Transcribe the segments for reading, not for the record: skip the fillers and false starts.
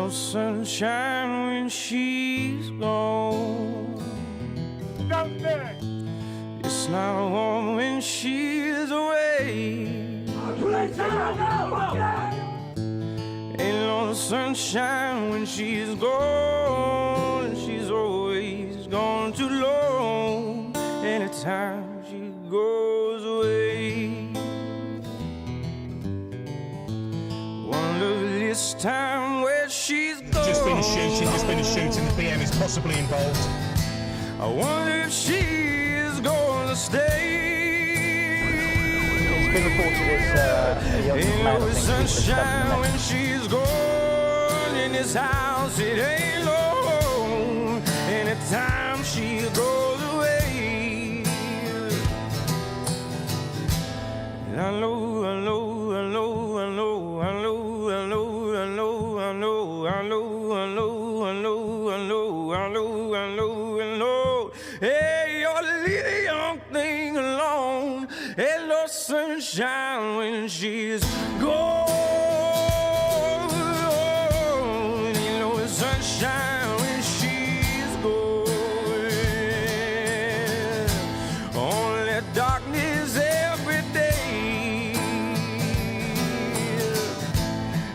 no sunshine when she's gone. It's not warm when she's away. Ain't no sunshine when she's gone. She's always gone too long. Anytime she goes away. Wonder this time where she's gone. Just been a shooting. The PM is possibly involved. I wonder if she's gonna stay. It's been reported it's a young Ain't man, no I think, sunshine when she's gone. In this house it ain't no home. Anytime she goes away. And I know, I know, I know, I know, I know, I know, I know, I know, I know, I know, I know, I know, I know, I know, I know. Hey, you ought to leave the young thing alone. Ain't no sunshine when she's gone. Ain't no sunshine when she's gone. Only darkness every day.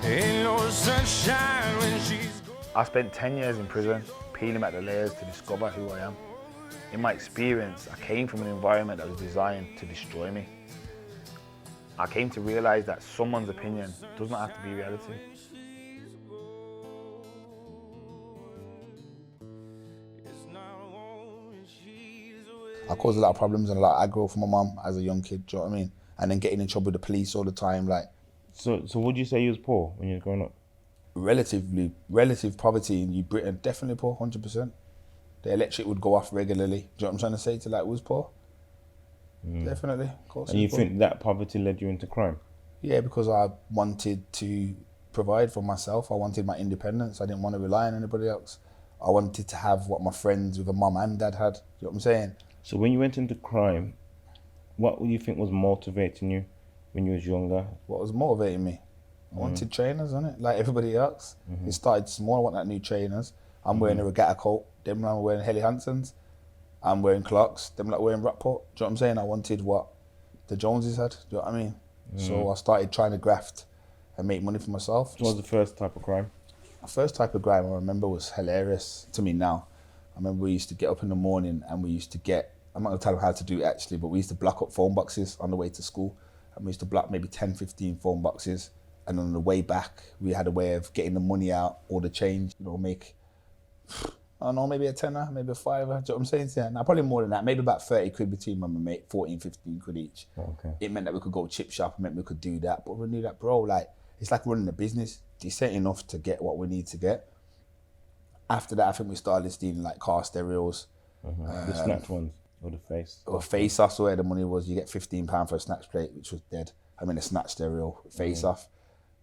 Ain't no sunshine when she's gone. I spent 10 years in prison, peeling back the layers to discover who I am. In my experience, I came from an environment that was designed to destroy me. I came to realise that someone's opinion does not have to be reality. I caused a lot of problems and a lot of aggro for my mum as a young kid, do you know what I mean? And then getting in trouble with the police all the time, like. So would you say you was poor when you were growing up? Relative poverty in New Britain, definitely poor, 100%. The electric would go off regularly. Do you know what I'm trying to say? To like, was poor. Definitely, of course. And you think that poverty led you into crime? Yeah, because I wanted to provide for myself. I wanted my independence. I didn't want to rely on anybody else. I wanted to have what my friends with a mum and dad had. Do you know what I'm saying? So when you went into crime, what do you think was motivating you when you was younger? What was motivating me? I wanted trainers, innit? Like everybody else. It started small. I want that new trainers. I'm wearing a regatta coat. Them are wearing Helly Hansons. I'm wearing Clarks. Them like wearing Rockport. Do you know what I'm saying? I wanted what the Joneses had. Do you know what I mean? So I started trying to graft and make money for myself. What was the first type of crime? The first type of crime I remember was hilarious to me now. I remember we used to get up in the morning and we used to get, I'm not going to tell them how to do it actually, but we used to block up phone boxes on the way to school. And we used to block maybe 10, 15 phone boxes. And on the way back, we had a way of getting the money out or the change, you know, make, I don't know, maybe a tenner, maybe a fiver. Do you know what I'm saying? Yeah, now probably more than that, maybe about 30 quid between my mate, 14, 15 quid each. Okay. It meant that we could go chip shop, it meant we could do that. But we knew that, bro, like, it's like running a business. Decent enough to get what we need to get. After that, I think we started stealing like car stereos. The snatch ones, or the face? Or face offs, where the money was, you get £15 for a snatch plate, which was dead. I mean, a snatch stereo, face off.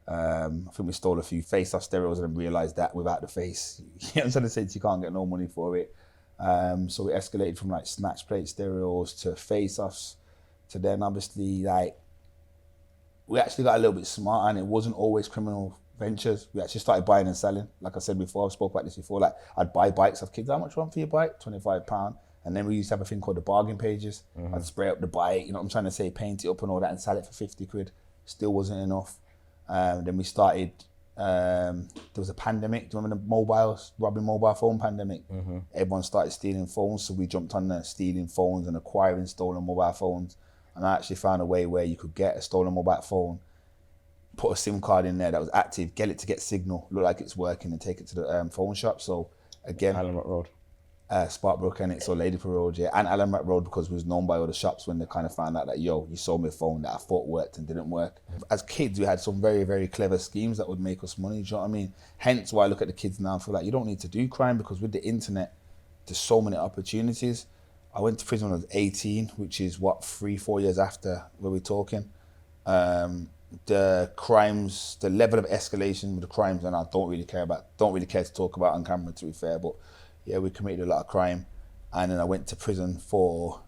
I think we stole a few face off stereos and then realised that without the face, you know what I'm trying to say, you can't get no money for it. So we escalated from like snatch plate stereos to face offs to then obviously like, we actually got a little bit smarter and it wasn't always criminal ventures. We actually started buying and selling. Like I said before, I've spoke about this before, like I'd buy bikes off kids. How much one for your bike? £25. And then we used to have a thing called the bargain pages. I'd spray up the bike, you know what I'm trying to say, paint it up and all that and sell it for 50 quid. Still wasn't enough. Then we started, there was a pandemic. Do you remember the robbing mobile phone pandemic? Everyone started stealing phones, so we jumped on the stealing phones and acquiring stolen mobile phones. And I actually found a way where you could get a stolen mobile phone, put a SIM card in there that was active, get it to get signal, look like it's working, and take it to the phone shop. So again, Allen Road. Sparkbrook and it's so Ladyford Road, yeah, and Allen Road because we was known by all the shops when they kind of found out that, yo, you sold me a phone that I thought worked and didn't work. As kids, we had some very, very clever schemes that would make us money, do you know what I mean? Hence why I look at the kids now and feel like you don't need to do crime because with the internet, there's so many opportunities. I went to prison when I was 18, which is what, 3-4 years after where we're talking. The crimes, the level of escalation with the crimes, and I don't really care to talk about on camera, to be fair, but yeah, we committed a lot of crime. And then I went to prison for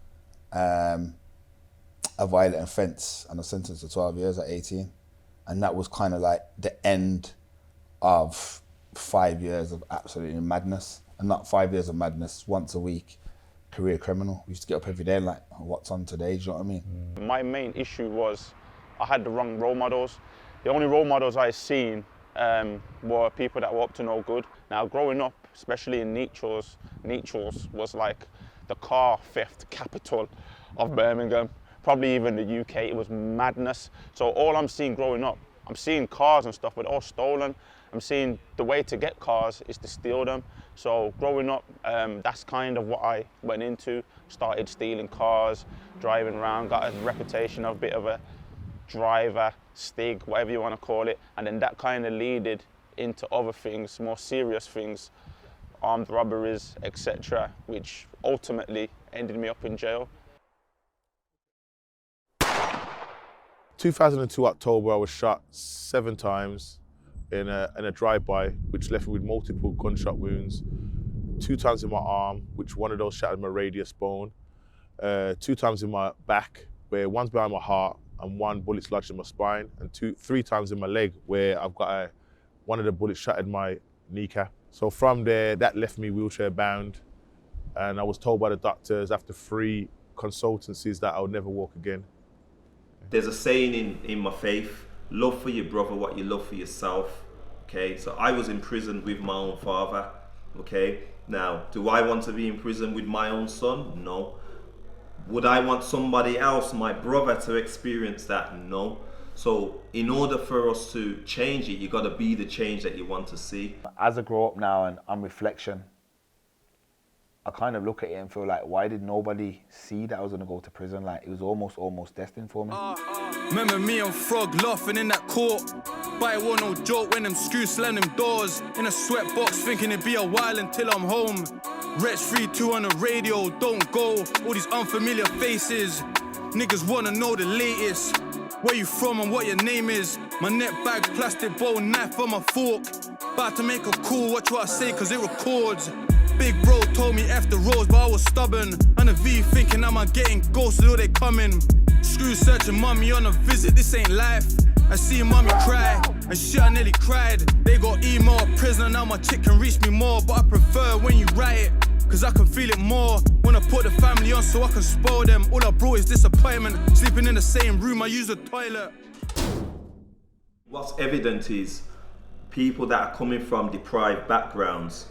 a violent offence and I was sentenced to 12 years at 18. And that was kind of like the end of 5 years of absolutely madness. And not 5 years of madness, once a week, career criminal. We used to get up every day and like, what's on today, do you know what I mean? My main issue was I had the wrong role models. The only role models I seen were people that were up to no good. Now, growing up, especially in Nichols was like the car theft capital of Birmingham, probably even the UK. It was madness. So all I'm seeing growing up, I'm seeing cars and stuff, but all stolen. I'm seeing the way to get cars is to steal them. So growing up, that's kind of what I went into. Started stealing cars, driving around, got a reputation of a bit of a driver, stig, whatever you want to call it. And then that kind of leaded into other things, more serious things, armed robberies, etc., which ultimately ended me up in jail. 2002 October, I was shot 7 times in a drive-by, which left me with multiple gunshot wounds. 2 times in my arm, which one of those shattered my radius bone. 2 times in my back, where one's behind my heart and 1 bullet's lodged in my spine, and 3 times in my leg, where I've got one of the bullets shattered my kneecap. So from there, that left me wheelchair bound, and I was told by the doctors after 3 consultancies that I would never walk again. There's a saying in my faith, love for your brother what you love for yourself, okay? So I was in prison with my own father, okay? Now, do I want to be in prison with my own son? No. Would I want somebody else, my brother, to experience that? No. So in order for us to change it, you got to be the change that you want to see. As I grow up now and on reflection, I kind of look at it and feel like, why did nobody see that I was going to go to prison? Like, it was almost destined for me. Remember me and Frog laughing in that court, but it wasn't no joke when them screws slammed them doors. In a sweatbox thinking it'd be a while until I'm home. Rich 3-2 on the radio, don't go. All these unfamiliar faces, niggas wanna know the latest. Where you from and what your name is. My net bag, plastic bowl, knife on my fork. About to make a call, watch what I say cause it records. Big bro told me F the roads, but I was stubborn. On the V thinking am I getting ghosted or they coming. Screw searching mommy on a visit, this ain't life. I see mommy cry, and shit I nearly cried. They got email, prisoner, now my chick can reach me more. But I prefer when you write it, cause I can feel it more. When I put the family on so I can spoil them. All I brought is disappointment. Sleeping in the same room, I use the toilet. What's evident is people that are coming from deprived backgrounds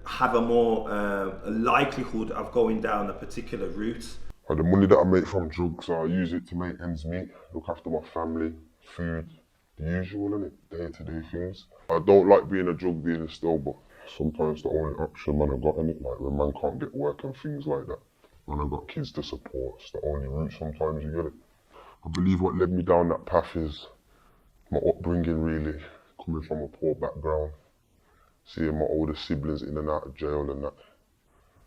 have a more likelihood of going down a particular route. The money that I make from drugs, I use it to make ends meet, look after my family, food, the usual, innit? Day-to-day things. I don't like being a drug dealer still, but sometimes the only option man I got in it, like when man can't get work and things like that. When I got kids to support, it's the only route sometimes you get it. I believe what led me down that path is my upbringing really, coming from a poor background. Seeing my older siblings in and out of jail and that,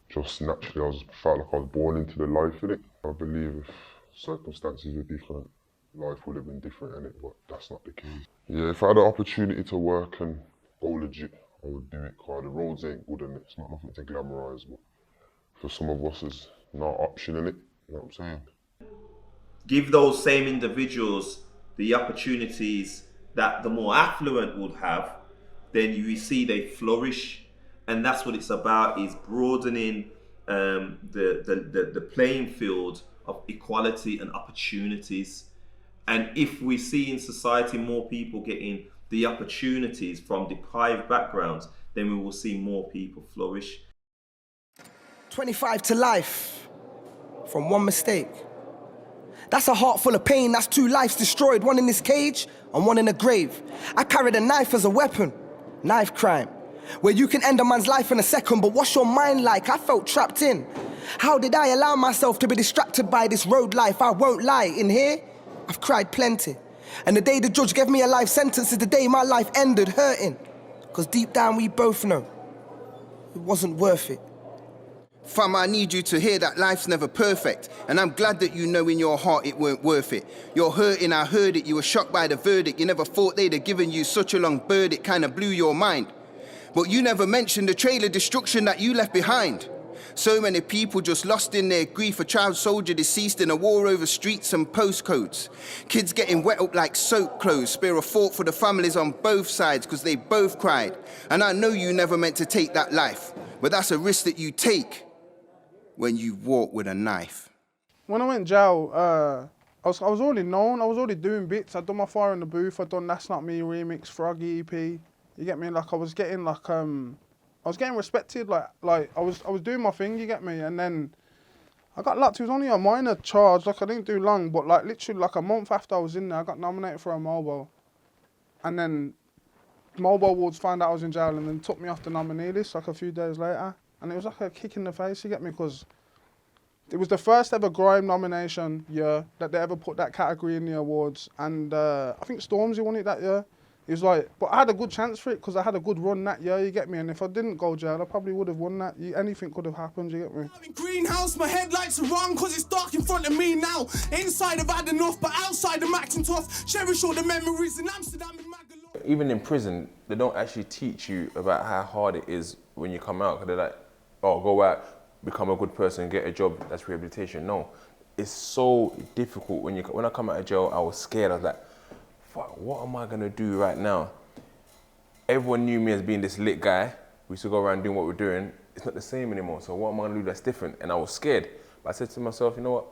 just naturally felt like I was born into the life in it. I believe if circumstances were different, life would have been different in it, but that's not the case. Yeah, if I had the opportunity to work and go legit, I would do it, because the roads ain't good and it's not nothing to glamorise, but for some of us it's not an option in it, you know what I'm saying? Give those same individuals the opportunities that the more affluent would have, then you see they flourish. And that's what it's about, is broadening the playing field of equality and opportunities. And if we see in society more people getting the opportunities from deprived backgrounds, then we will see more people flourish. 25 to life from one mistake. That's a heart full of pain, that's 2 lives destroyed, 1 in this cage and 1 in a grave. I carried a knife as a weapon, knife crime. Where you can end a man's life in a second, but what's your mind like? I felt trapped in. How did I allow myself to be distracted by this road life? I won't lie, in here, I've cried plenty. And the day the judge gave me a life sentence is the day my life ended hurting. Cause deep down we both know, it wasn't worth it. Fam, I need you to hear that life's never perfect. And I'm glad that you know in your heart it weren't worth it. You're hurting, I heard it, you were shocked by the verdict. You never thought they'd have given you such a long bird, it kinda blew your mind. But you never mentioned the trail of destruction that you left behind. So many people just lost in their grief. A child soldier deceased in a war over streets and postcodes. Kids getting wet up like soap clothes. Spare a thought for the families on both sides, because they both cried. And I know you never meant to take that life, but that's a risk that you take when you walk with a knife. When I went jail, I was already known. I was already doing bits. I'd done my Fire in the Booth. I'd done That's Not Me remix, Froggy EP. You get me? Like I was getting respected. Like I was doing my thing. You get me? And then I got locked. It was only a minor charge. Like I didn't do long, but like literally like a month after I was in there, I got nominated for a Mobo. And then Mobo Awards found out I was in jail and then took me off the nominee list like a few days later. And it was like a kick in the face. You get me? Because it was the first ever Grime nomination year that they ever put that category in the awards. And I think Stormzy won it that year. It was like, but I had a good chance for it because I had a good run that year, you get me? And if I didn't go jail, I probably would have won that. Anything could have happened, you get me? I'm in greenhouse, my headlights are wrong because it's dark in front of me now. Inside I've had enough, but outside I'm acting tough. Cherish all the memories in Amsterdam and Magaluf. Even in prison, they don't actually teach you about how hard it is when you come out. Because they're like, oh, go out, become a good person, get a job, that's rehabilitation. No, it's so difficult. When I come out of jail, I was scared. I was like, fuck, what am I gonna do right now? Everyone knew me as being this lit guy. We used to go around doing what we're doing. It's not the same anymore. So what am I gonna do that's different? And I was scared. But I said to myself, you know what?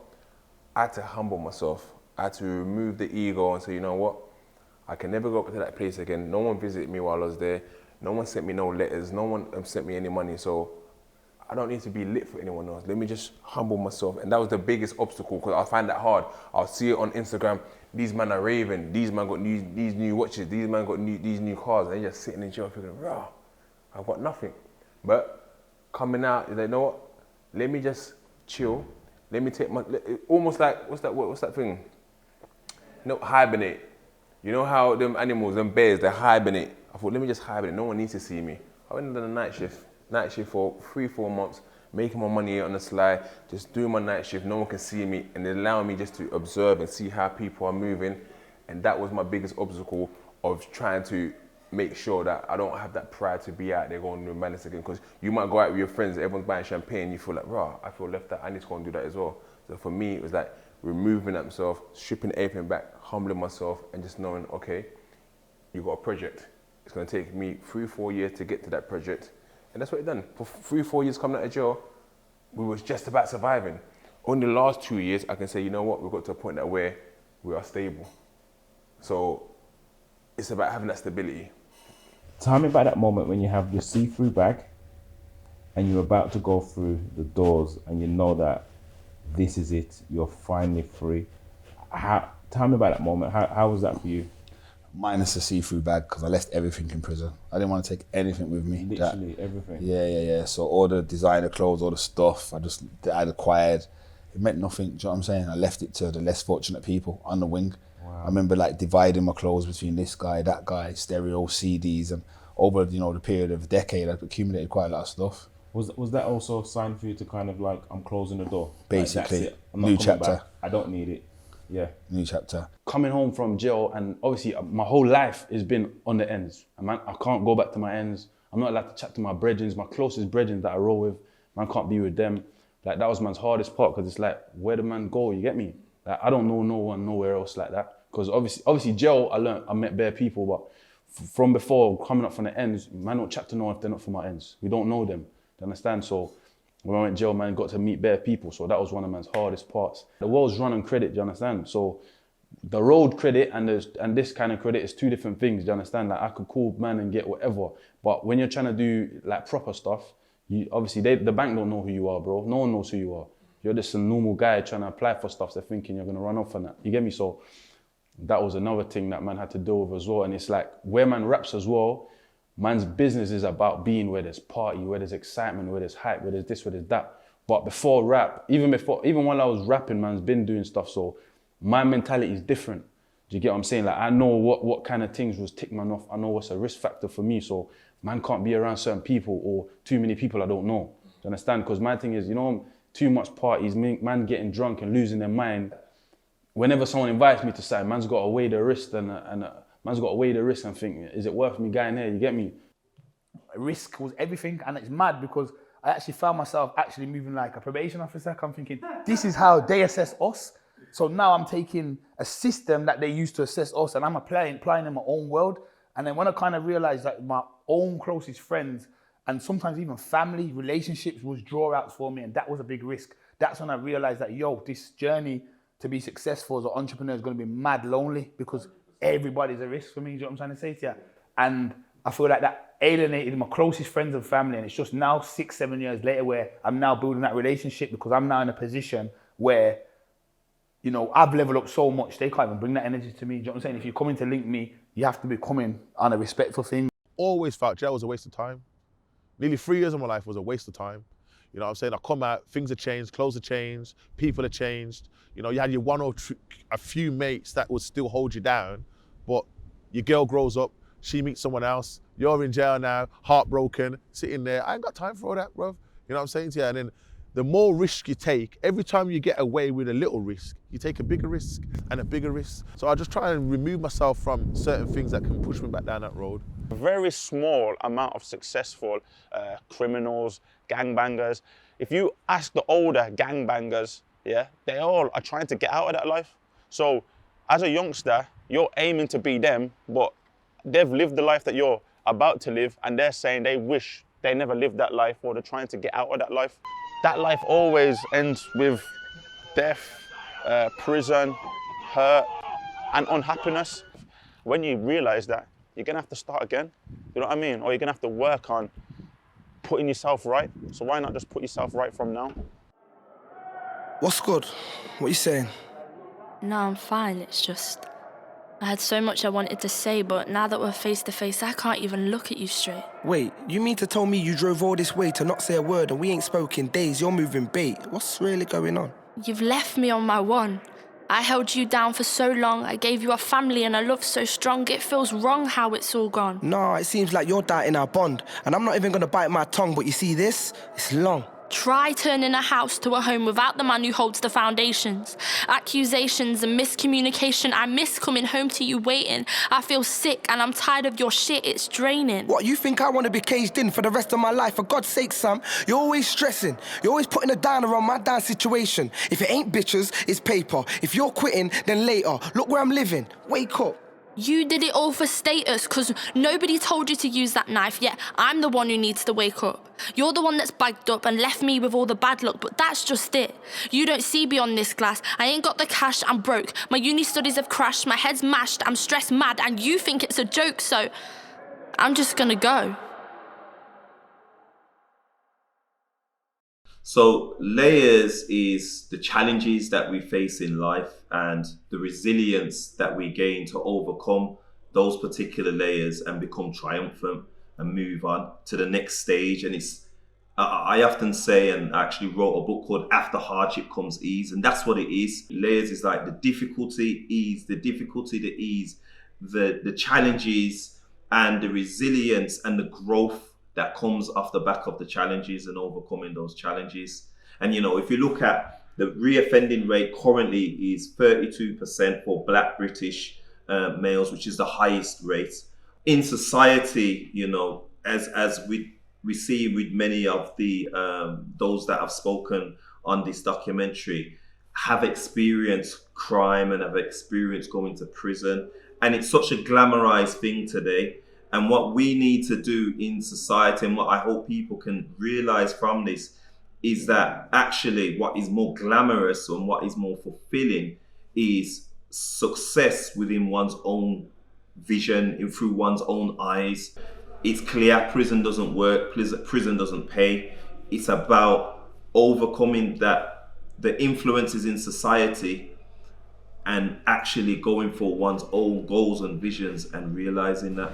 I had to humble myself. I had to remove the ego and say, you know what? I can never go up to that place again. No one visited me while I was there. No one sent me no letters. No one sent me any money. So I don't need to be lit for anyone else. Let me just humble myself. And that was the biggest obstacle because I find that hard. I'll see it on Instagram. These men are raving. These men got these new watches. These men got these new cars. And they're just sitting in jail thinking, rah, I've got nothing. But coming out, they know what? Let me just chill. Let me take my, almost like, what's that thing? No, hibernate. You know how them animals, them bears, they hibernate. I thought, let me just hibernate. No one needs to see me. I went and done a night shift for 3-4 months, making my money on the sly, just doing my night shift. No one can see me, and they allow me just to observe and see how people are moving. And that was my biggest obstacle of trying to make sure that I don't have that pride to be out there going to do madness again. Because you might go out with your friends, everyone's buying champagne, you feel like, rah, I feel left out, I need to go and do that as well. So for me, it was like removing that myself, stripping everything back, humbling myself, and just knowing, okay, you got a project. It's going to take me 3-4 years to get to that project. And that's what it done. For 3-4 years coming out of jail, we was just about surviving. Only the last 2 years, I can say, you know what, we've got to a point that where we are stable. So it's about having that stability. Tell me about that moment when you have your see-through bag and you're about to go through the doors and you know that this is it, you're finally free. Tell me about that moment. How was that for you? Minus the see-through bag, because I left everything in prison. I didn't want to take anything with me. Literally everything? Yeah. So all the designer clothes, all the stuff I'd acquired, it meant nothing, do you know what I'm saying? I left it to the less fortunate people on the wing. Wow. I remember like dividing my clothes between this guy, that guy, stereo, CDs, and over the period of a decade, I've accumulated quite a lot of stuff. Was that also a sign for you to kind of like, I'm closing the door? Basically, like, I'm not new chapter. Back. I don't need it. Yeah. New chapter. Coming home from jail, and obviously my whole life has been on the ends. I can't go back to my ends. I'm not allowed to chat to my brethren, my closest brethren that I roll with. Man can't be with them. Like that was man's hardest part, because it's like, where the man go, you get me? Like I don't know no one nowhere else like that. Because obviously jail, I met bare people, but from before, coming up from the ends, man don't chat to no one if they're not from my ends. We don't know them, do you understand? So when I went to jail, man, got to meet bare people. So that was one of man's hardest parts. The world's run on credit, do you understand? So the road credit and this kind of credit is two different things, do you understand? Like I could call man and get whatever. But when you're trying to do like proper stuff, obviously the bank don't know who you are, bro. No one knows who you are. You're just a normal guy trying to apply for stuff. They're thinking you're gonna run off on that. You get me? So that was another thing that man had to deal with as well. And it's like where man raps as well, man's business is about being where there's party, where there's excitement, where there's hype, where there's this, where there's that. But before rap, even while I was rapping, man's been doing stuff. So my mentality is different. Do you get what I'm saying? Like I know what kind of things was tick man off. I know what's a risk factor for me. So man can't be around certain people or too many people I don't know. Do you understand? Because my thing is, too much parties, man getting drunk and losing their mind. Whenever someone invites me to side, man's got to weigh the risk and think, is it worth me going there? You get me? Risk was everything, and it's mad because I actually found myself actually moving like a probation officer. I'm thinking, this is how they assess us. So now I'm taking a system that they used to assess us and I'm applying in my own world. And then when I kind of realized that my own closest friends and sometimes even family relationships was drawouts for me, and that was a big risk. That's when I realized that, this journey to be successful as an entrepreneur is going to be mad lonely because everybody's a risk for me. You know what I'm trying to say to you? And I feel like that alienated my closest friends and family. And it's just now 6-7 years later where I'm now building that relationship because I'm now in a position where, I've leveled up so much, they can't even bring that energy to me. Do you know what I'm saying? If you're coming to link me, you have to be coming on a respectful thing. Always felt jail was a waste of time. Nearly 3 years of my life was a waste of time. You know what I'm saying? I come out, things have changed, clothes have changed, people have changed. You had your one or a few mates that would still hold you down, but your girl grows up, she meets someone else, you're in jail now, heartbroken, sitting there. I ain't got time for all that, bro. You know what I'm saying to you? And then the more risk you take, every time you get away with a little risk, you take a bigger risk and a bigger risk. So I just try and remove myself from certain things that can push me back down that road. A very small amount of successful criminals, gangbangers. If you ask the older gangbangers, they all are trying to get out of that life. So as a youngster, you're aiming to be them, but they've lived the life that you're about to live, and they're saying they wish they never lived that life, or they're trying to get out of that life. That life always ends with death, prison, hurt, and unhappiness. When you realize that, you're gonna have to start again. You know what I mean? Or you're gonna have to work on putting yourself right. So why not just put yourself right from now? What's good? What you saying? No, I'm fine. It's just, I had so much I wanted to say, but now that we're face to face, I can't even look at you straight. Wait, you mean to tell me you drove all this way to not say a word and we ain't spoken days? You're moving bait. What's really going on? You've left me on my one. I held you down for so long. I gave you a family and a love so strong. It feels wrong how it's all gone. Nah, it seems like you're doubting our bond. And I'm not even gonna bite my tongue, but you see this? It's long. Try turning a house to a home without the man who holds the foundations. Accusations and miscommunication. I miss coming home to you waiting. I feel sick and I'm tired of your shit. It's draining. What, you think I want to be caged in for the rest of my life? For God's sake, Sam, you're always stressing. You're always putting a downer on my down situation. If it ain't bitches, it's paper. If you're quitting, then later. Look where I'm living. Wake up. You did it all for status, because nobody told you to use that knife, yet I'm the one who needs to wake up. You're the one that's bagged up and left me with all the bad luck, but that's just it. You don't see beyond this glass. I ain't got the cash, I'm broke. My uni studies have crashed, my head's mashed, I'm stressed mad, and you think it's a joke, so I'm just gonna go. So layers is the challenges that we face in life and the resilience that we gain to overcome those particular layers and become triumphant and move on to the next stage. And I often say, and actually wrote a book called After Hardship Comes Ease, and that's what it is. Layers is like the difficulty, ease, the difficulty, the ease, the challenges and the resilience and the growth that comes off the back of the challenges and overcoming those challenges. And if you look at the reoffending rate currently is 32% for Black British males, which is the highest rate in society. As we see with many of the those that have spoken on this documentary, have experienced crime and have experienced going to prison, and it's such a glamorized thing today. And what we need to do in society, and what I hope people can realize from this, is that actually what is more glamorous and what is more fulfilling is success within one's own vision and through one's own eyes. It's clear prison doesn't work, prison doesn't pay. It's about overcoming the influences in society and actually going for one's own goals and visions and realizing that.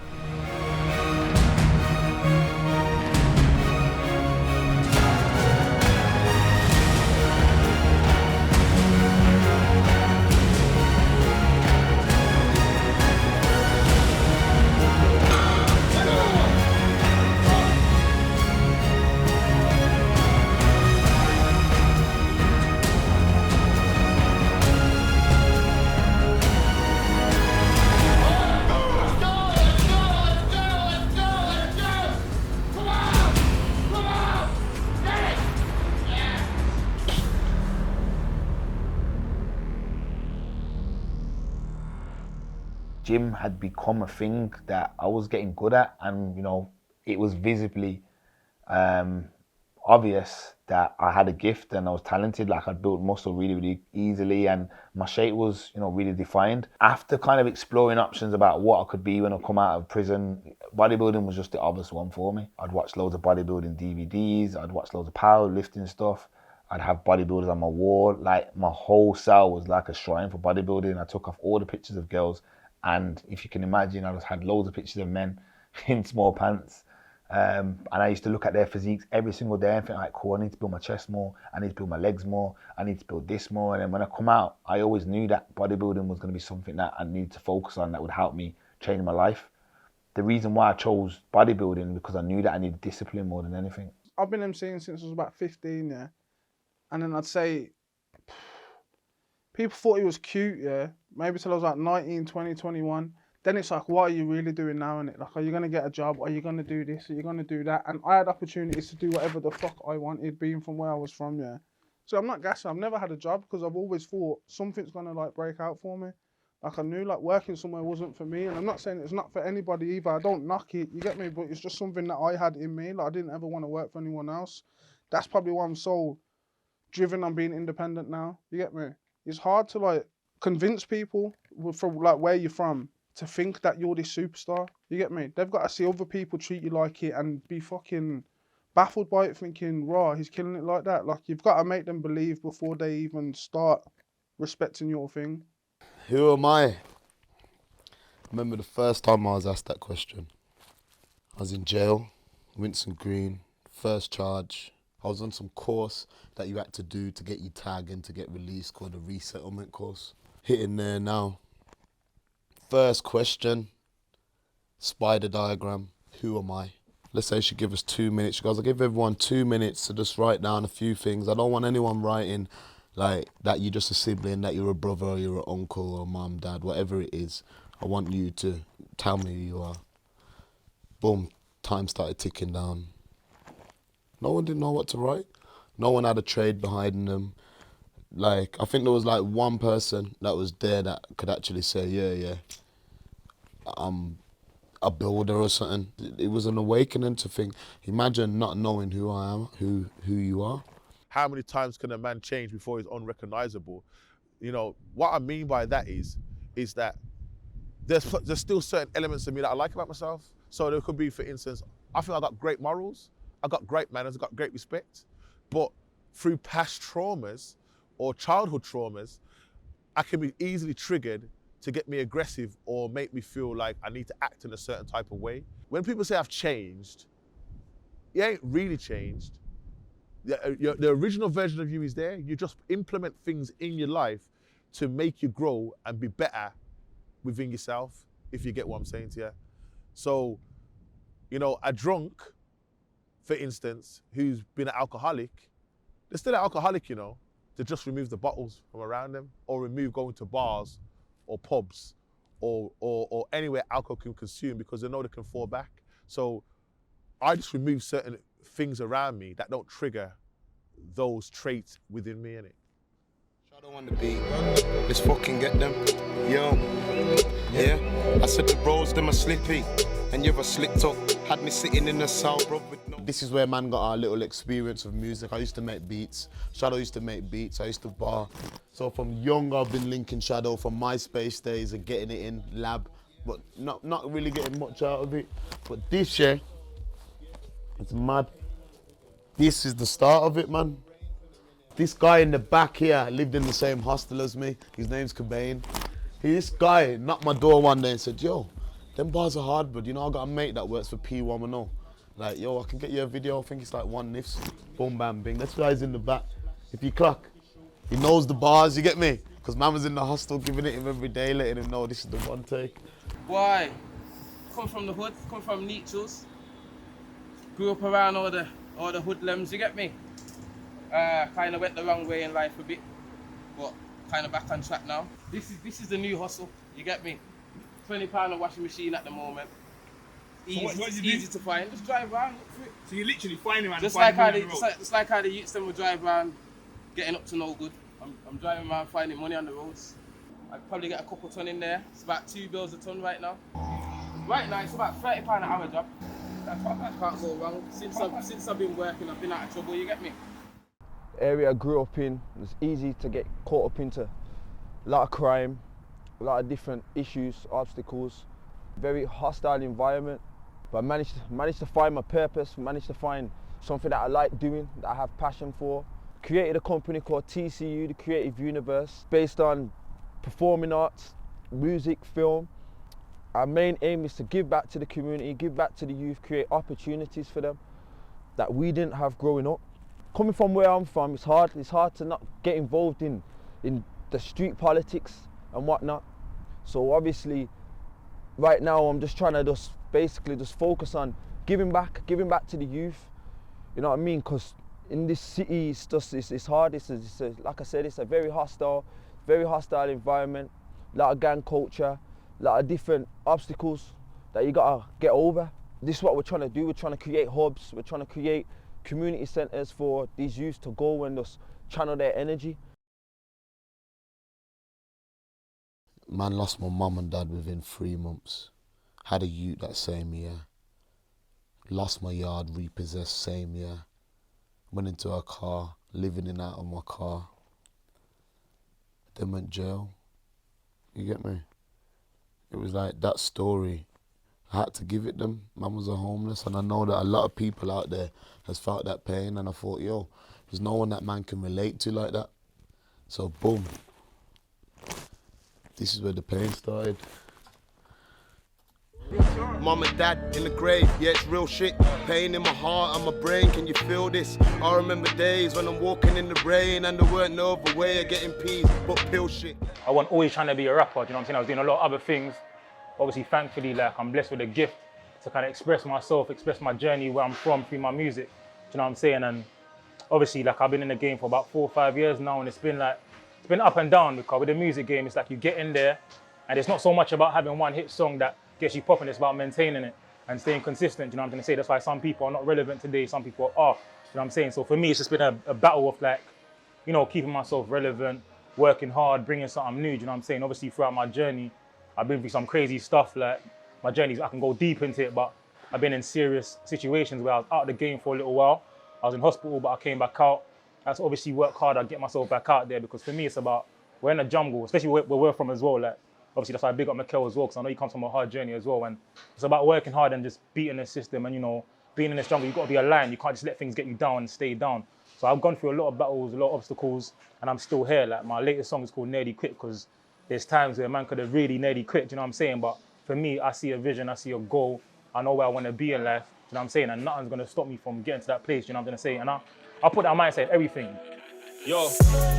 gym had become a thing that I was getting good at, and you know, it was visibly obvious that I had a gift and I was talented. Like, I'd built muscle really, really easily, and my shape was, you know, really defined. After kind of exploring options about what I could be when I come out of prison, bodybuilding was just the obvious one for me. I'd watch loads of bodybuilding DVDs, I'd watch loads of powerlifting stuff, I'd have bodybuilders on my wall. Like, my whole cell was like a shrine for bodybuilding. I took off all the pictures of girls, and if you can imagine, I just had loads of pictures of men in small pants. And I used to look at their physiques every single day and think, like, cool, I need to build my chest more, I need to build my legs more, I need to build this more. And then when I come out, I always knew that bodybuilding was going to be something that I needed to focus on, that would help me change my life. The reason why I chose bodybuilding, because I knew that I needed discipline more than anything. I've been emceeing since I was about 15, yeah. And then I'd say, people thought it was cute, yeah, maybe till I was like 19, 20, 21. Then it's like, what are you really doing now? And like, are you going to get a job? Are you going to do this? Are you going to do that? And I had opportunities to do whatever the fuck I wanted, being from where I was from, yeah. So I'm not gassing. I've never had a job because I've always thought something's going to like break out for me. Like, I knew like working somewhere wasn't for me. And I'm not saying it's not for anybody either. I don't knock it, you get me? But it's just something that I had in me. Like, I didn't ever want to work for anyone else. That's probably why I'm so driven on being independent now. You get me? It's hard to like convince people from like where you're from to think that you're this superstar. You get me? They've got to see other people treat you like it and be fucking baffled by it, thinking, raw, he's killing it like that. Like, you've got to make them believe before they even start respecting your thing. Who am I? I remember the first time I was asked that question. I was in jail, Winston Green, first charge. I was on some course that you had to do to get you tagged and to get released, called a resettlement course. Hitting there now. First question, spider diagram, who am I? Let's say she give us 2 minutes. She goes, I'll give everyone 2 minutes to just write down a few things. I don't want anyone writing like that you're just a sibling, that you're a brother, or you're an uncle, or mum, dad, whatever it is. I want you to tell me who you are. Boom, time started ticking down. No one didn't know what to write. No one had a trade behind them. Like, I think there was like one person that was there that could actually say, yeah, I'm a builder or something. It was an awakening to think, imagine not knowing who I am, who you are. How many times can a man change before he's unrecognizable? You know, what I mean by that is that there's still certain elements of me that I like about myself. So there could be, for instance, I feel I got great morals, I got great manners, I got great respect, but through past traumas or childhood traumas, I can be easily triggered to get me aggressive or make me feel like I need to act in a certain type of way. When people say I've changed, you ain't really changed. The original version of you is there. You just implement things in your life to make you grow and be better within yourself, if you get what I'm saying to you. So, you know, a drunk, for instance, who's been an alcoholic, they're still an alcoholic, you know. To just remove the bottles from around them, or remove going to bars or pubs or anywhere alcohol can consume, because they know they can fall back. So I just remove certain things around me that don't trigger those traits within me, innit? Shadow on the beat, let's fucking get them. Yo, yeah, I said the roads, them are slippy, and you're a slick top. Had me sitting in the cell, bro. This is where man got our little experience of music. I used to make beats. Shadow used to make beats. I used to bar. So from young, I've been linking Shadow from MySpace days and getting it in lab, but not really getting much out of it. But this year, it's mad. This is the start of it, man. This guy in the back here lived in the same hostel as me. His name's Cobain. This guy knocked my door one day and said, yo, them bars are hard, but you know, I got a mate that works for P110. Like, yo, I can get you a video, I think it's like 1 nifs. Boom, bam, bing. This guy's in the back. If you clock, he knows the bars, you get me? Because man was in the hostel giving it him every day, letting him know this is the one take. Why? Come from the hood, come from Nichels. Grew up around all the hoodlums, you get me? Kind of went the wrong way in life a bit, but kind of back on track now. This is the new hustle, you get me? £20 a washing machine at the moment. Easy, so what easy to find. Just drive around, look for it. So you're literally finding around. Just like how the youths them will drive around, getting up to no good. I'm driving around finding money on the roads. I'd probably get a couple ton in there. It's about £2 a ton right now. Right now, it's about £30 an hour job. I can't go wrong. Since I've been working, I've been out of trouble, you get me? Area I grew up in, it was easy to get caught up into a lot of crime, a lot of different issues, obstacles, very hostile environment. But I managed to find my purpose, managed to find something that I like doing, that I have passion for. Created a company called TCU, the Creative Universe, based on performing arts, music, film. Our main aim is to give back to the community, give back to the youth, create opportunities for them that we didn't have growing up. Coming from where I'm from, it's hard to not get involved in the street politics and whatnot. So obviously, right now I'm just trying to basically focus on giving back to the youth. You know what I mean? Because in this city, it's hard. Like I said, it's a very hostile environment. A lot of gang culture, a lot of different obstacles that you gotta get over. This is what we're trying to do. We're trying to create hubs. We're trying to create community centres for these youths to go and just channel their energy. Man lost my mum and dad within 3 months. Had a ute that same year. Lost my yard, repossessed same year. Went into a car, living in and out of my car. Then went jail. You get me? It was like that story. I had to give it them. Man was a homeless, and I know that a lot of people out there has felt that pain, and I thought, yo, there's no one that man can relate to like that. So boom. This is where the pain started. Mom and dad in the grave, yeah, it's real shit. Pain in my heart and my brain, can you feel this? I remember days when I'm walking in the rain and there weren't no other way of getting peas but pill shit. I wasn't always trying to be a rapper, do you know what I'm saying? I was doing a lot of other things. Obviously, thankfully, like, I'm blessed with a gift to kind of express myself, express my journey, where I'm from, through my music, do you know what I'm saying? And obviously, like, I've been in the game for about 4 or 5 years now, and it's been up and down, because with the music game, it's like you get in there, and it's not so much about having one hit song that gets you popping, it's about maintaining it and staying consistent, you know what I'm gonna say? That's why some people are not relevant today, some people are, you know what I'm saying? So for me, it's just been a battle of, like, you know, keeping myself relevant, working hard, bringing something new, do you know what I'm saying? Obviously, throughout my journey, I've been through some crazy stuff, like, my journeys, I can go deep into it, but I've been in serious situations where I was out of the game for a little while. I was in hospital, but I came back out. I had to obviously work hard and get myself back out there, because for me, it's about, we're in the jungle, especially where we're from as well, like, obviously, that's why I big up Micquel as well, because I know he comes from a hard journey as well. And it's about working hard and just beating the system and, you know, being in this jungle, you've got to be aligned. You can't just let things get you down and stay down. So I've gone through a lot of battles, a lot of obstacles, and I'm still here. Like, my latest song is called Nearly Quit, because there's times where a man could have really nearly quit, do you know what I'm saying? But for me, I see a vision, I see a goal, I know where I want to be in life, do you know what I'm saying? And nothing's going to stop me from getting to that place, do you know what I'm going to say? And I'll put that mindset in everything. Yo,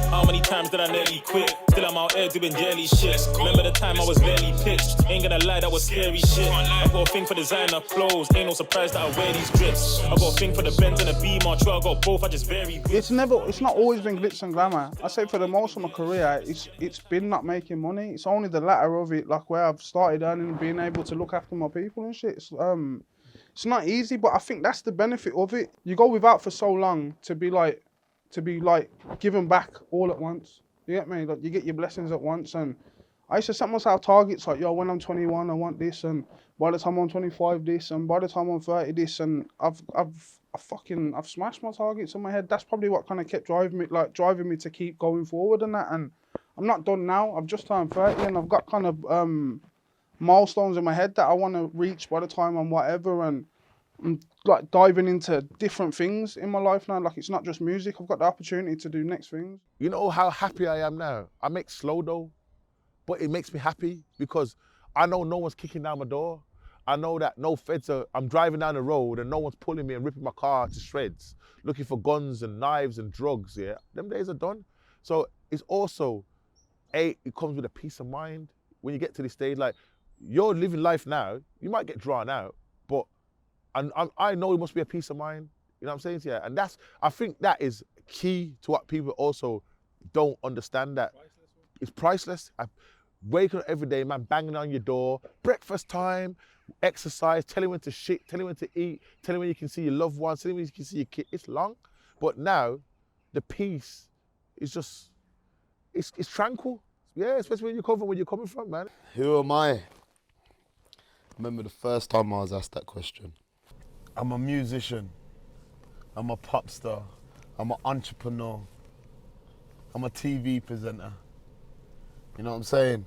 how many times did I nearly quit? Still I'm out here doing daily shit. Remember the time I was barely pitched? Ain't gonna lie, that was scary shit. I got a thing for designer clothes, ain't no surprise that I wear these grips. I got a thing for the Benz and the Beamer, true, I got both, I just vary. It's not always been glitz and glamour. I say for the most of my career, it's been not making money. It's only the latter of it, like where I've started earning and being able to look after my people and shit. It's not easy, but I think that's the benefit of it. You go without for so long to be giving back all at once. You get me? Like, you get your blessings at once. And I used to set myself targets like, yo, when I'm 21, I want this, and by the time I'm 25, this, and by the time I'm 30, this, and I've smashed my targets in my head. That's probably what kind of kept driving me to keep going forward and that. And I'm not done now. I've just turned 30, and I've got kind of milestones in my head that I want to reach by the time I'm whatever, and I'm like diving into different things in my life now. Like, it's not just music. I've got the opportunity to do next things. You know how happy I am now? I make slow though, but it makes me happy because I know no one's kicking down my door. I know that no feds I'm driving down the road and no one's pulling me and ripping my car to shreds, looking for guns and knives and drugs, yeah? Them days are done. So it's also, it comes with a peace of mind. When you get to this stage, like, you're living life now, you might get drawn out, but I know it must be a peace of mind. You know what I'm saying? Yeah, and I think that is key to what people also don't understand, that it's priceless. I wake up every day, man, banging on your door, breakfast time, exercise, telling when to shit, telling when to eat, telling when you can see your loved ones, telling when you can see your kid. It's long, but now the peace is just, it's tranquil. Yeah, especially when you come from where you're coming from, man. Who am I? Remember the first time I was asked that question. I'm a musician. I'm a pop star. I'm an entrepreneur. I'm a TV presenter. You know what I'm saying?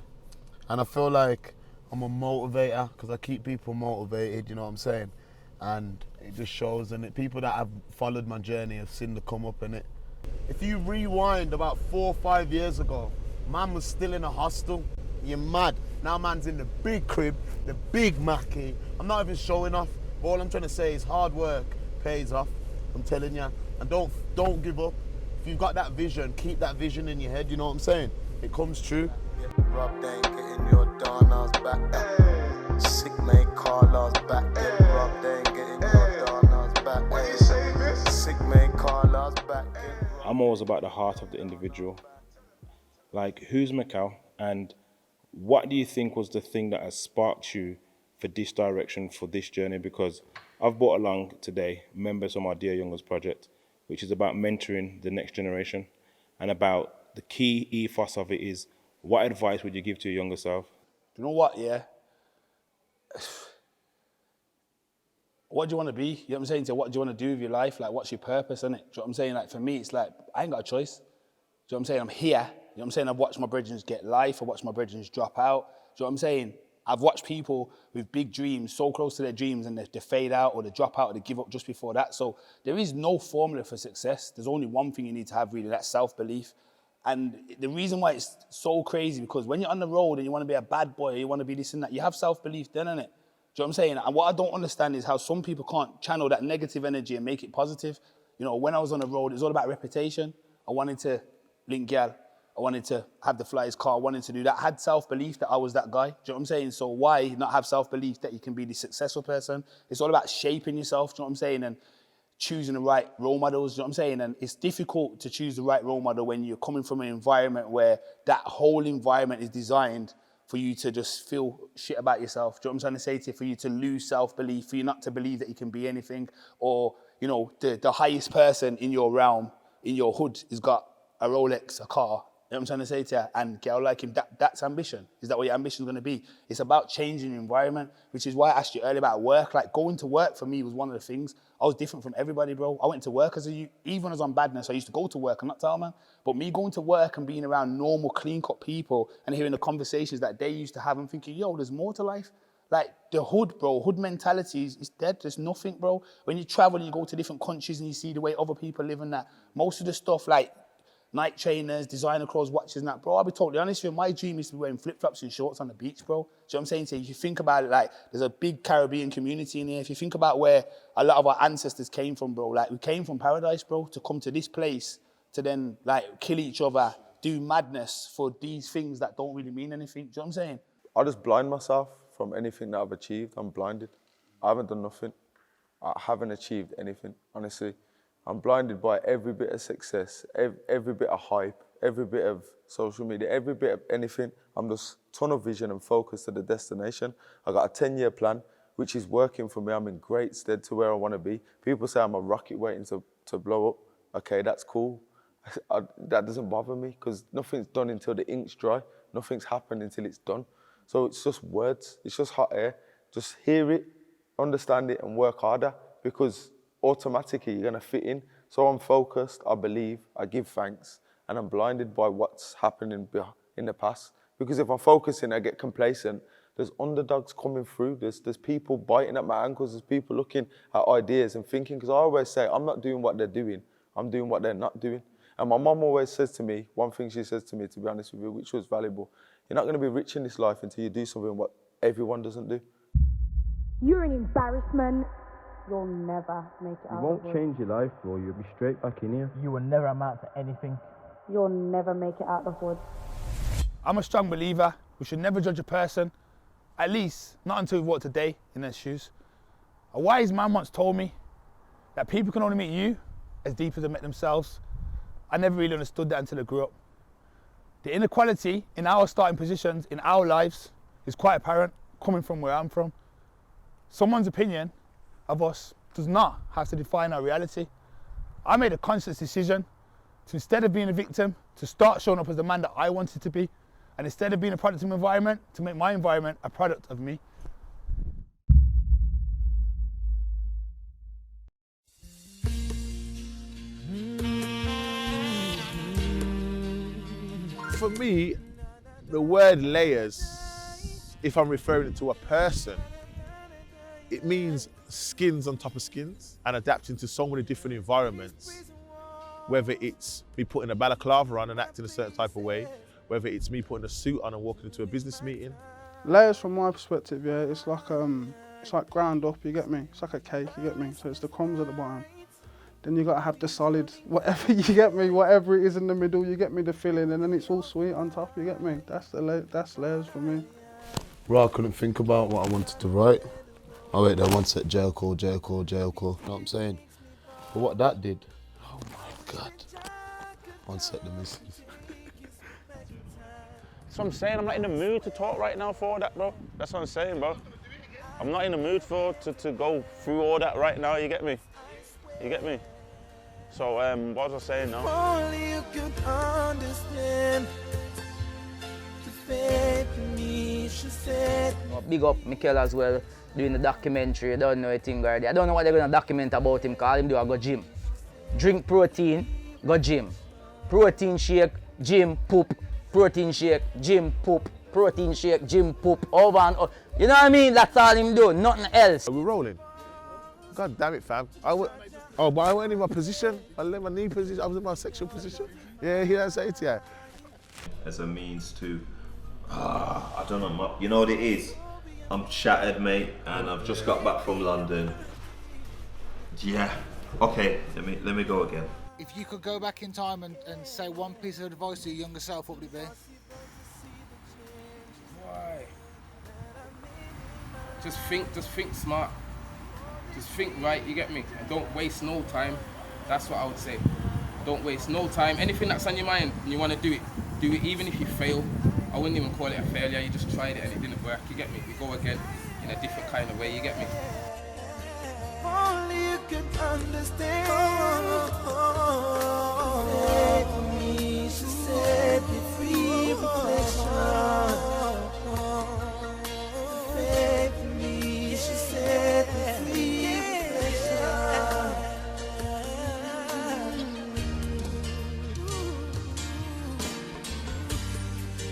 And I feel like I'm a motivator because I keep people motivated, you know what I'm saying? And it just shows, and people that have followed my journey have seen the come up in it. If you rewind about 4 or 5 years ago, man was still in a hostel. You're mad. Now man's in the big crib, the big Mackie. I'm not even showing off. All I'm trying to say is hard work pays off. I'm telling you. And don't give up. If you've got that vision, keep that vision in your head, you know what I'm saying? It comes true. Rob, they ain't getting your Donna's back. Sick mate Carla's back. Get robbed, they ain't getting your Donna's back. Sick mate Carla's back. I'm always about the heart of the individual. Like, who's Micquel, and what do you think was the thing that has sparked you for this direction, for this journey? Because I've brought along today members of my Dear Youngers project, which is about mentoring the next generation, and about the key ethos of it is, what advice would you give to your younger self? You know what, yeah? What do you want to be? You know what I'm saying? So what do you want to do with your life? Like, what's your purpose, innit? Do you know what I'm saying? Like, for me, it's like, I ain't got a choice. Do you know what I'm saying? I'm here. You know what I'm saying? I've watched my brethren get life. I've watched my brethren drop out. Do you know what I'm saying? I've watched people with big dreams, so close to their dreams, and they fade out or they drop out or they give up just before that. So there is no formula for success. There's only one thing you need to have, really, that's self-belief. And the reason why it's so crazy, because when you're on the road and you want to be a bad boy, or you want to be this and that, you have self-belief then, innit? Do you know what I'm saying? And what I don't understand is how some people can't channel that negative energy and make it positive. You know, when I was on the road, it was all about reputation. I wanted to link girl. I wanted to have the flyest car. I wanted to do that. I had self-belief that I was that guy. Do you know what I'm saying? So why not have self-belief that you can be the successful person? It's all about shaping yourself, do you know what I'm saying? And choosing the right role models, you know what I'm saying? And it's difficult to choose the right role model when you're coming from an environment where that whole environment is designed for you to just feel shit about yourself. Do you know what I'm trying to say to you? For you to lose self-belief, for you not to believe that you can be anything, or, you know, the highest person in your realm, in your hood, has got a Rolex, a car. You know what I'm trying to say to you? And girl like him, that's ambition. Is that what your ambition is going to be? It's about changing your environment, which is why I asked you earlier about work. Like, going to work for me was one of the things. I was different from everybody, bro. I went to work as a youth. Even when I was on badness, I used to go to work. I'm not telling, man. But me going to work and being around normal, clean-cut people and hearing the conversations that they used to have, I'm thinking, yo, there's more to life. Like, the hood, bro, hood mentality is dead. There's nothing, bro. When you travel and you go to different countries and you see the way other people live and that, most of the stuff, like, Nike trainers, designer clothes, watches and that, bro, I'll be totally honest with you, my dream is to be wearing flip-flops and shorts on the beach, bro. Do you know what I'm saying to you? If you think about it, like, there's a big Caribbean community in here. If you think about where a lot of our ancestors came from, bro, like, we came from paradise, bro, to come to this place to then, like, kill each other, do madness for these things that don't really mean anything. Do you know what I'm saying? I just blind myself from anything that I've achieved. I'm blinded. I haven't done nothing. I haven't achieved anything, honestly. I'm blinded by every bit of success, every bit of hype, every bit of social media, every bit of anything. I'm just tunnel vision and focused to the destination. I got a 10-year plan, which is working for me. I'm in great stead to where I want to be. People say I'm a rocket waiting to blow up. Okay, that's cool. That doesn't bother me, because nothing's done until the ink's dry. Nothing's happened until it's done. So it's just words. It's just hot air. Just hear it, understand it, and work harder, because automatically you're going to fit in. So I'm focused, I believe, I give thanks, and I'm blinded by what's happening in the past. Because if I'm focusing, I get complacent. There's underdogs coming through. There's people biting at my ankles. There's people looking at ideas and thinking, because I always say, I'm not doing what they're doing. I'm doing what they're not doing. And my mum always says to me, one thing she says to me, to be honest with you, which was valuable, you're not going to be rich in this life until you do something what everyone doesn't do. You're an embarrassment. You'll never make it out. You won't change your life, bro. You'll be straight back in here. You will never amount to anything. You'll never make it out the hood. I'm a strong believer. We should never judge a person, at least not until we walk today in their shoes. A wise man once told me that people can only meet you as deep as they met themselves. I never really understood that until I grew up. The inequality in our starting positions in our lives is quite apparent, coming from where I'm from. Someone's opinion of us does not have to define our reality. I made a conscious decision to, instead of being a victim, to start showing up as the man that I wanted to be. And instead of being a product of my environment, to make my environment a product of me. For me, the word layers, if I'm referring to a person, it means skins on top of skins and adapting to so many different environments. Whether it's me putting a balaclava on and acting a certain type of way, whether it's me putting a suit on and walking into a business meeting. Layers from my perspective, yeah, it's like ground up, you get me? It's like a cake, you get me? So it's the crumbs at the bottom. Then you gotta have the solid, whatever, you get me? Whatever it is in the middle, you get me, the filling, and then it's all sweet on top, you get me? That's layers for me. Bro, I couldn't think about what I wanted to write. Oh wait, then one set, jail call, jail call, jail call. You know what I'm saying? But what that did, oh my God. One set, the missus. That's what I'm saying, I'm not in the mood to talk right now for all that, bro. That's what I'm saying, bro. I'm not in the mood to go through all that right now, you get me? You get me? So, what was I saying now? Only you could understand the faith in me, she said. Big up Micquel as well, doing the documentary. I don't know a thing already. I don't know what they're going to document about him, because all him do, I go gym. Drink protein, go gym. Protein shake, gym, poop. Protein shake, gym, poop. Protein shake, gym, poop. Over and over. You know what I mean? That's all him do, nothing else. Are we rolling? God damn it, fam. But I wasn't in my position. I was in my knee position. I was in my sexual position. Yeah, he didn't say it, yeah. As a means to, I don't know, you know what it is? I'm shattered, mate, and I've just got back from London. Yeah, okay, let me go again. If you could go back in time and say one piece of advice to your younger self, what would it be? Why? Just think smart. Just think right, you get me? And don't waste no time. That's what I would say. Don't waste no time. Anything that's on your mind and you want to do it even if you fail. I wouldn't even call it a failure, you just tried it and it didn't work, you get me? You go again in a different kind of way, you get me? Only you could understand. Faith in me, she said, be free, reflection. Faith in me, she said, be free, reflection.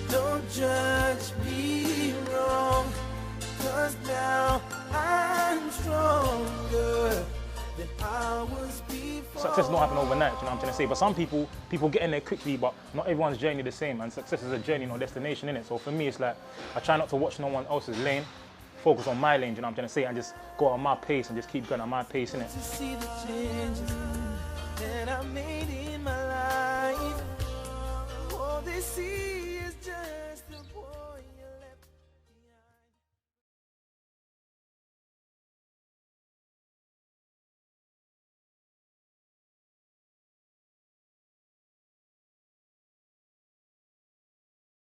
Don't judge me wrong, 'cause now I'm stronger than I was before. Success don't happen overnight, you know what I'm trying to say? But some people get in there quickly, but not everyone's journey the same, and success is a journey, no destination, innit? So for me, it's like, I try not to watch no one else's lane, focus on my lane, you know what I'm trying to say? And just go at my pace and just keep going at my pace, innit? To see the changes that I made.